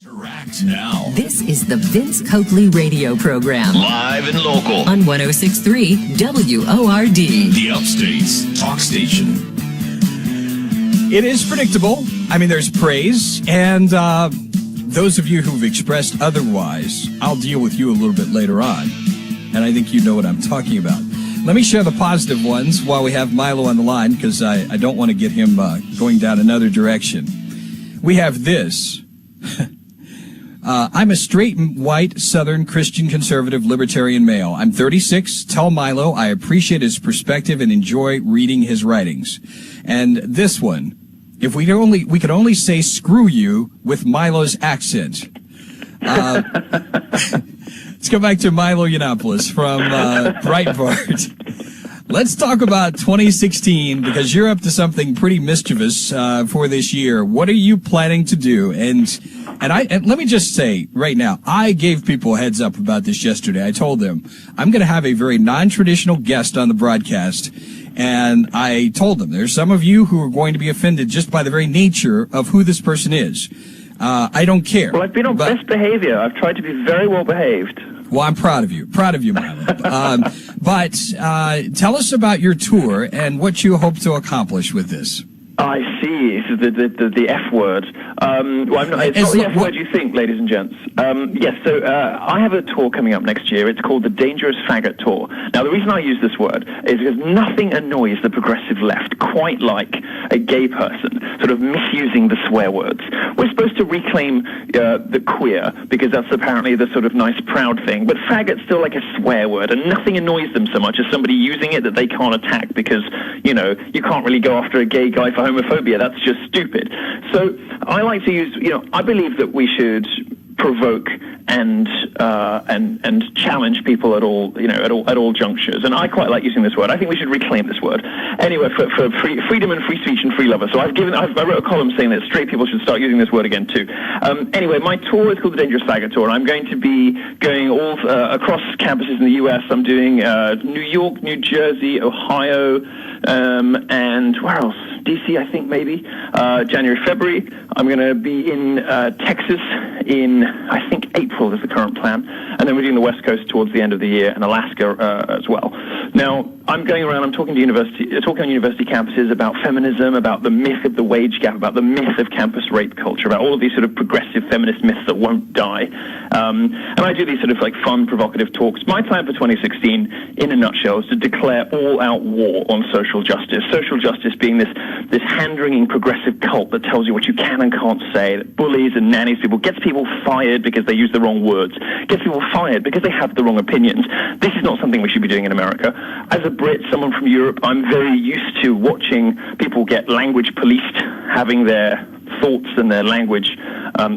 Interact now. This is the Vince Coakley radio program. Live and local. On 106.3 WORD. The Upstate's talk station. It is predictable. I mean, there's praise. And those of you who've expressed otherwise, I'll deal with you a little bit later on. And I think you know what I'm talking about. Let me share the positive ones while we have Milo on the line, because I don't want to get him going down another direction. We have this. I'm a straight, white, Southern, Christian, conservative, libertarian male. I'm 36. Tell Milo I appreciate his perspective and enjoy reading his writings. And this one, if we could only say screw you with Milo's accent. Let's go back to Milo Yiannopoulos from Breitbart. Let's talk about 2016, because you're up to something pretty mischievous for this year. What are you planning to do? And let me just say right now, I gave people a heads up about this yesterday. I told them I'm going to have a very non-traditional guest on the broadcast. And I told them there's some of you who are going to be offended just by the very nature of who this person is. I don't care. Well, I've been on best behavior. I've tried to be very well behaved. Well, I'm proud of you. Proud of you, Milo. But tell us about your tour and what you hope to accomplish with this. I see. It's the F word. Well, it's not the F word you think, ladies and gents. Yes, so I have a tour coming up next year. It's called the Dangerous Faggot Tour. Now, the reason I use this word is because nothing annoys the progressive left quite like a gay person sort of misusing the swear words. We're supposed to reclaim the queer because that's apparently the sort of nice, proud thing. But faggot's still like a swear word, and nothing annoys them so much as somebody using it that they can't attack because, you know, you can't really go after a gay guy for homophobia. That's just stupid. So I like to use, I believe that we should provoke and challenge people at all, at all junctures. And I quite like using this word. I think we should reclaim this word. Anyway, for freedom and free speech and free lovers. So I wrote a column saying that straight people should start using this word again too. Anyway, my tour is called the Dangerous Faggot Tour, and I'm going to be going all across campuses in the U.S. I'm doing New York, New Jersey, Ohio, and where else? DC, I think, maybe. January, February. I'm going to be in Texas in, I think, April is the current plan. And then we're doing the West Coast towards the end of the year, and Alaska as well. Now, I'm going around, I'm talking on university campuses about feminism, about the myth of the wage gap, about the myth of campus rape culture, about all of these sort of progressive feminist myths that won't die. And I do these sort of like fun, provocative talks. My plan for 2016, in a nutshell, is to declare all-out war on social justice. Social justice being this hand-wringing progressive cult that tells you what you can and can't say, that bullies and nannies people, gets people fired because they use the wrong words, gets people fired because they have the wrong opinions. This is not something we should be doing in America. As a Brit, someone from Europe, I'm very used to watching people get language policed, having their thoughts and their language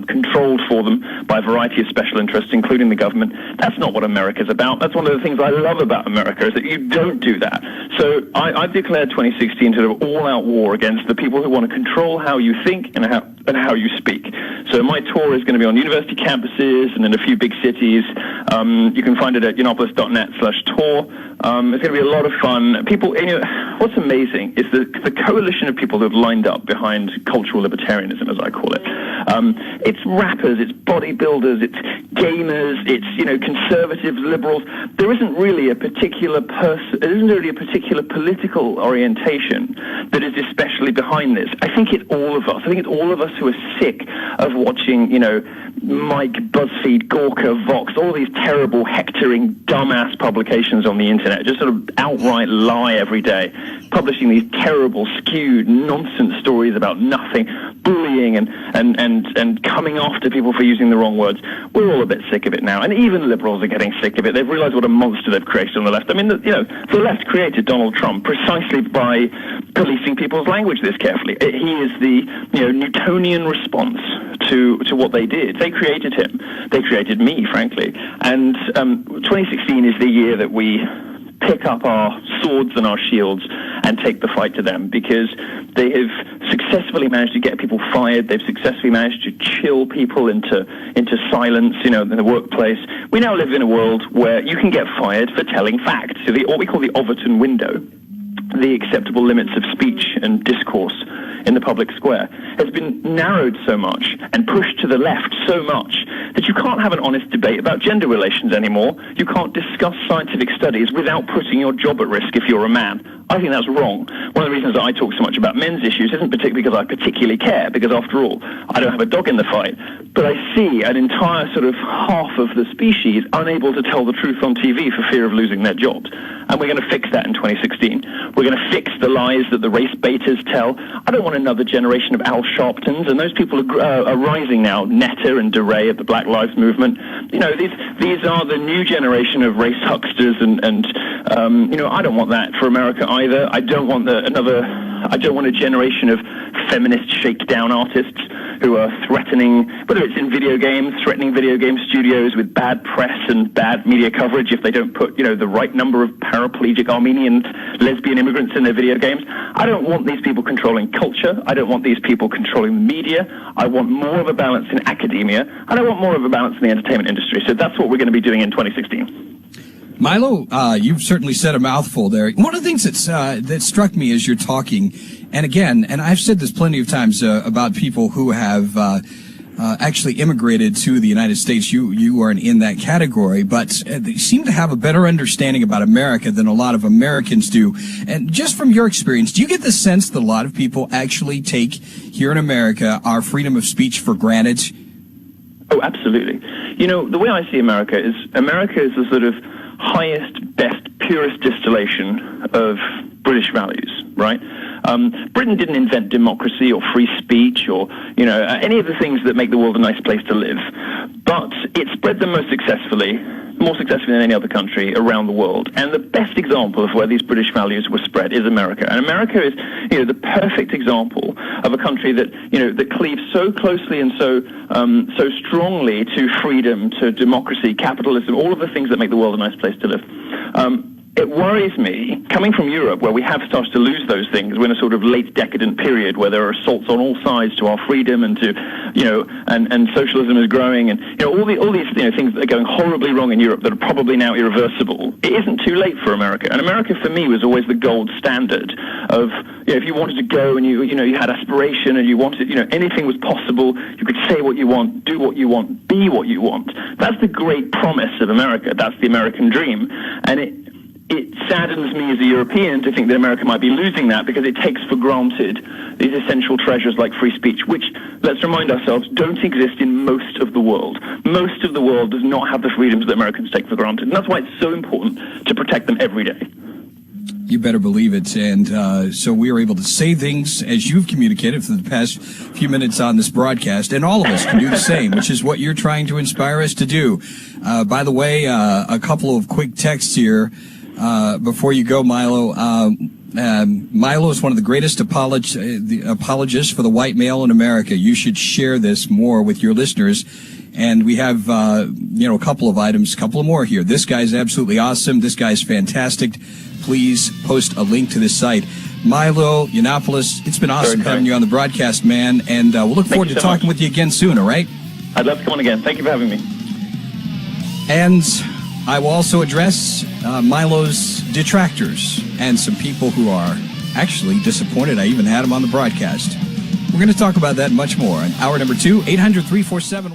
controlled for them by a variety of special interests, including the government. That's not what America's about. That's one of the things I love about America, is that you don't do that. So I've declared 2016 sort of all-out war against the people who want to control how you think and how you speak. So my tour is going to be on university campuses and in a few big cities. You can find it at yiannopoulos.net/tour. It's going to be a lot of fun. People, what's amazing is the coalition of people who have lined up behind cultural libertarianism, as I call it. It's rappers, it's bodybuilders, it's gamers, it's conservatives, liberals. There isn't really a particular political orientation that is especially behind this. I think it's all of us. I think it's all of us who are sick of watching, Mike, BuzzFeed, Gawker, Vox, all these terrible, hectoring, dumbass publications on the internet, just sort of outright lie every day, publishing these terrible, skewed, nonsense stories about nothing, bullying and coming after people for using the wrong words. We're all a bit sick of it now, and even liberals are getting sick of it. They've realized what a monster they've created on the left. I mean, the left created Donald Trump precisely by policing people's language this carefully. He is the Newtonian response to what they did. They created him. They created me, frankly. And 2016 is the year that we pick up our swords and our shields and take the fight to them, because they have successfully managed to get people fired. They've successfully managed to chill people into silence, in the workplace. We now live in a world where you can get fired for telling facts. So what we call the Overton window, the acceptable limits of speech and discourse in the public square has been narrowed so much and pushed to the left so much that you can't have an honest debate about gender relations anymore. You can't discuss scientific studies without putting your job at risk if you're a man. I think that's wrong. One of the reasons that I talk so much about men's issues isn't particularly because I particularly care, because after all, I don't have a dog in the fight. But I see an entire sort of half of the species unable to tell the truth on TV for fear of losing their jobs. And we're going to fix that in 2016. We're going to fix the lies that the race baiters tell. I don't want another generation of Al Sharptons, and those people are rising now. Netta and DeRay of the Black Lives Movement. You know, these are the new generation of race hucksters, and you know, I don't want that for America either. I don't want I don't want a generation of feminist shakedown artists who are threatening, whether it's in video games, threatening video game studios with bad press and bad media coverage if they don't put, you know, the right number of paraplegic Armenian lesbian immigrants in their video games. I don't want these people controlling culture. I don't want these people controlling the media. I want more of a balance in academia, and I want more of a balance in the entertainment industry. So that's what we're going to be doing in 2016. Milo, you've certainly said a mouthful there. One of the things that struck me as you're talking, and again, and I've said this plenty of times about people who have actually immigrated to the United States. You aren't in that category, but they seem to have a better understanding about America than a lot of Americans do. And just from your experience, do you get the sense that a lot of people actually take here in America our freedom of speech for granted? Oh, absolutely. You know, the way I see America is the sort of highest, best, purest distillation of British values, right? Britain didn't invent democracy or free speech or, you know, any of the things that make the world a nice place to live. But it spread them more successfully than any other country around the world. And the best example of where these British values were spread is America. And America is, you know, the perfect example of a country that, you know, that cleaves so closely and so strongly to freedom, to democracy, capitalism, all of the things that make the world a nice place to live. It worries me, coming from Europe, where we have started to lose those things. We're in a sort of late decadent period where there are assaults on all sides to our freedom and to, you know, and socialism is growing, and, you know, all these you know, things that are going horribly wrong in Europe that are probably now irreversible. It isn't too late for America. And America, for me, was always the gold standard of, you know, if you wanted to go and you had aspiration and you wanted, you know, anything was possible, you could say what you want, do what you want, be what you want. That's the great promise of America. That's the American dream. And it saddens me as a European to think that America might be losing that because it takes for granted these essential treasures like free speech, which, let's remind ourselves, don't exist in most of the world. Most of the world does not have the freedoms that Americans take for granted. And that's why it's so important to protect them every day. You better believe it. And so we are able to say things as you've communicated for the past few minutes on this broadcast, and all of us can do the same, which is what you're trying to inspire us to do. By the way, a couple of quick texts here. Before you go, Milo, Milo is one of the greatest apologists for the white male in America. You should share this more with your listeners. And we have, you know, a couple of more here. This guy's absolutely awesome. This guy's fantastic. Please post a link to this site. Milo Yiannopoulos, it's been awesome having you on the broadcast, man. And we'll look forward to talking with you again soon, all right? I'd love to come on again. Thank you for having me. And I will also address Milo's detractors and some people who are actually disappointed I even had him on the broadcast. We're going to talk about that and much more in hour number 2, 800-347-1.